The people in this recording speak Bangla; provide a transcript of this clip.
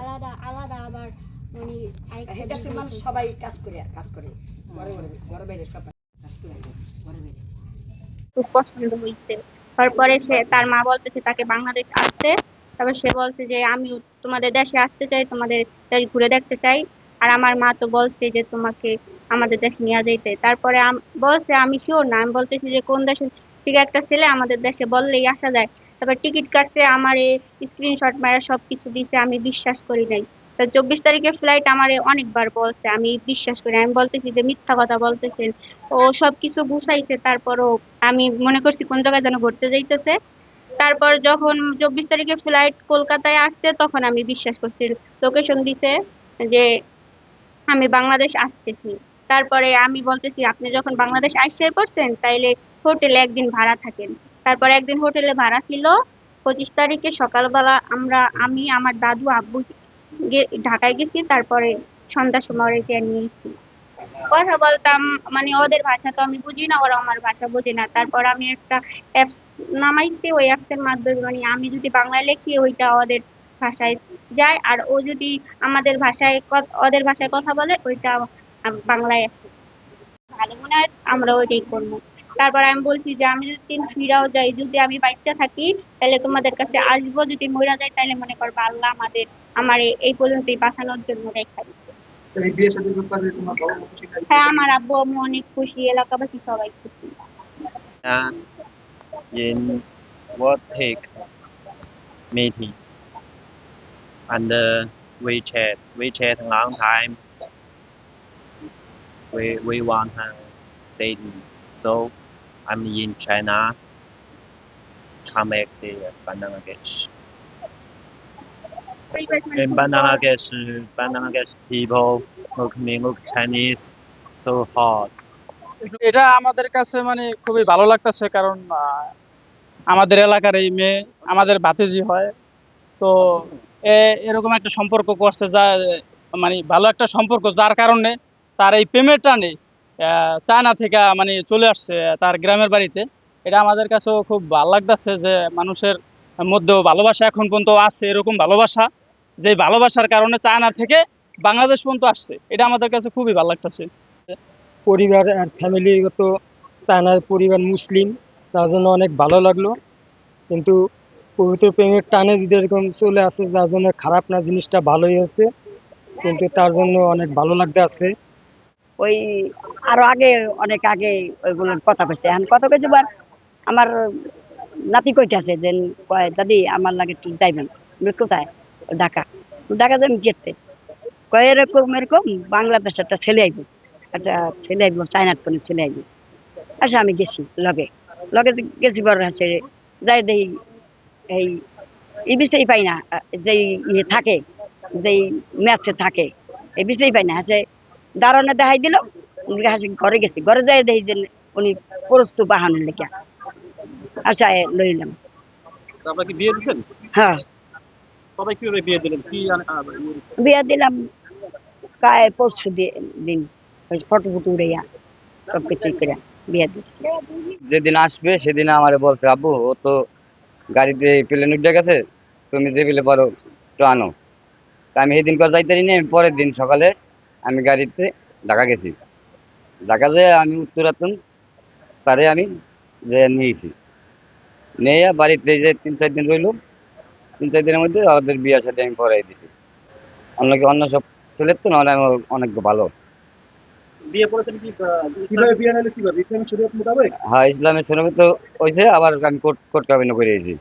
আলাদা আলাদা আবার মানে দেশের মানুষ সবাই কাজ করে ঘরে ঘরে ঘরে বাইরে সবাই কাজ করে ঘরে বাইরে খুব পছন্দ হয়েছে। তারপরে সে তার মা বলতেছে তাকে বাংলাদেশ আসতে। তারপর সে বলছে যে আমি তোমাদের দেশে আসতে চাই, তোমাদের দেশ ঘুরে দেখতে চাই। আর আমার মা তো বলছে যে তোমাকে আমাদের দেশে নিয়ে যাইতে। তারপরে বলছে আমি শিওর না, আমি বলতেছি যে কোন দেশের থেকে একটা ছেলে আমাদের দেশে বললেই আসা যায়। তারপর টিকিট কাটছে, আমার স্ক্রিনশট মারা সবকিছু দিছে, আমি বিশ্বাস করি নাই। তো 24 তারিখে ফ্লাইট আমারে অনেকবার বলছে, আমি বিশ্বাস করি, আমি বলতেছি যে মিথ্যা কথা বলতেছেন। ও সবকিছু গুছাইছে, তারপরও আমি মনে করছি কোন জায়গায় যেন ঘুরতে যাইতেছে। তারপর যখন 24 তারিখে ফ্লাইট কলকাতায় আসছে তখন আমি বিশ্বাস করছি, লোকেশন দিছে যে আমি বাংলাদেশ আসতেছি। তারপরে আমি বলতেছি আপনি যখন বাংলাদেশ আইসে পড়ছেন তাইলে হোটেলে একদিন ভাড়া থাকেন। তারপর একদিন হোটেলে ভাড়া ছিল। 25 তারিখে সকালবেলা আমি আমার দাদু আব্বু ঢাকায় গেছি। তারপরে সন্ধ্যার সময় রেখে নিয়েছি, কথা বলতাম। মানে ওদের ভাষা তো আমি বুঝি না, ওরা আমার ভাষা বোঝে না। তারপর আমি একটা অ্যাপ নামাইছি, ওই অ্যাপস এর মাধ্যমে মানে আমি যদি বাংলায় লিখি ওইটা ওদের ভাষায় যায়, আর ও যদি আমাদের ভাষায় ওদের ভাষায় কথা বলে ওইটা বাংলায় আসে। ভালো মনে হয় আমরা ওইটাই করবো। তারপর আমি বলছি যে আমি যদি ফিরাও যাই, যদি আমি বাচ্চা থাকি তাহলে তোমাদের কাছে আসবো, যদি মরে যাই তাহলে মনে করবো আল্লাহ আমার এই পর্যন্তই বাঁচানোর জন্য রেখা দিচ্ছে। হ্যাঁ, আমার আব্বু আম্মু অনেক খুশি, এলাকাবাসী সবাই খুশি। In what take meeting under WeChat a long time. We want dating. So I'm in China. Come back to Bangladesh. In Bangladesh people look Chinese so hot. এটা আমাদের কাছে মানে খুবই ভালো লাগতেছে, কারণ আমাদের এলাকার এই মেয়ে আমাদের ভাতিজি হয়। তো এরকম একটা সম্পর্ক করছে, যা মানে ভালো একটা সম্পর্ক, যার কারণে তার এই প্রেমের টানে চায়না থেকে মানে চলে আসছে তার গ্রামের বাড়িতে। এটা আমাদের কাছেও খুব ভালো লাগতেছে যে মানুষের মধ্যেও ভালোবাসা এখন পর্যন্ত আছে, এরকম ভালোবাসা, যে ভালোবাসার কারণে চায়না থেকে বাংলাদেশ পর্যন্ত আসছে। এটা আমাদের কাছে খুবই ভালো লাগতেছে। পরিবার আর ফ্যামিলিগত চায়নার পরিবার মুসলিম, তার জন্য অনেক ভালো লাগলো। কিন্তু পবিত্র প্রেমের টানে যদি এরকম চলে আসে, যার জন্য খারাপ না, জিনিসটা ভালোই হয়েছে, কিন্তু তার জন্য অনেক ভালো লাগতে আছে। ওই আরো আগে অনেক আগে ওইগুলোর কথা কইছে, এখন কত কিছু বার আমার নাতি কইতাছে যে কয় দাদি আমার লাগে একটু যাইবেন। কোথায়? ঢাকা। ঢাকা যাবেন গেতে, কয় এরকম এরকম বাংলাদেশ একটা ছেলে আইব, একটা ছেলে আইব, চায়নার কোনো ছেলে আইব। আচ্ছা আমি গেছি লগে লগে গেছি, বড় আছে যাই দেই এই বিষয় পাই না, যেই ইয়ে থাকে, যেই ম্যাচে থাকে এই বিষয় পাই না। হাসে দারণে দেখাই দিল, ঘরে গেছি, ঘরে যাই দেখি যে উনি প্রস্তু বাহানের লেখা। আচ্ছা লইলাম। আপনাকে বিয়ে দিচ্ছেন? হ্যাঁ, সবাই কিভাবে বিয়ে দিলেন? কি বিয়া দিলাম প্রায় পরশু দিন, ওই ফটো ফুটো উড়াইয়া সব কিছু করে বিয়া দিচ্ছি। যেদিন আসবে সেদিন আমার বলছে, আব্বু ও তো গাড়িতে প্লেন উঠে গেছে, তুমি যে পেলে পারো তো আনো। তা আমি সেদিন করে যাইতে পারিনি। আমি পরের দিন সকালে আমি গাড়িতে ঢাকা গেছি। ঢাকা যেয়ে আমি উত্তরাতন তারে আমি যে নিয়েছি, নিয়ে বাড়িতে যে 3-4 দিন রইলো। 3-4 দিনের মধ্যে ওদের বিয়ের সাথে আমি পড়াই দিছি। অন্য সব ছেলের তো নয়, আমার অনেক ভালো। বিয়ে করেছেন কি কিভাবে? বিয়ে হলো কিভাবে? ইসলামিক শরীয়ত মোতাবেক? হ্যাঁ, ইসলামের শরীয়তে তো হয়েছে, আবার আমি কোর্ট কাবিনও করে দিয়েছি।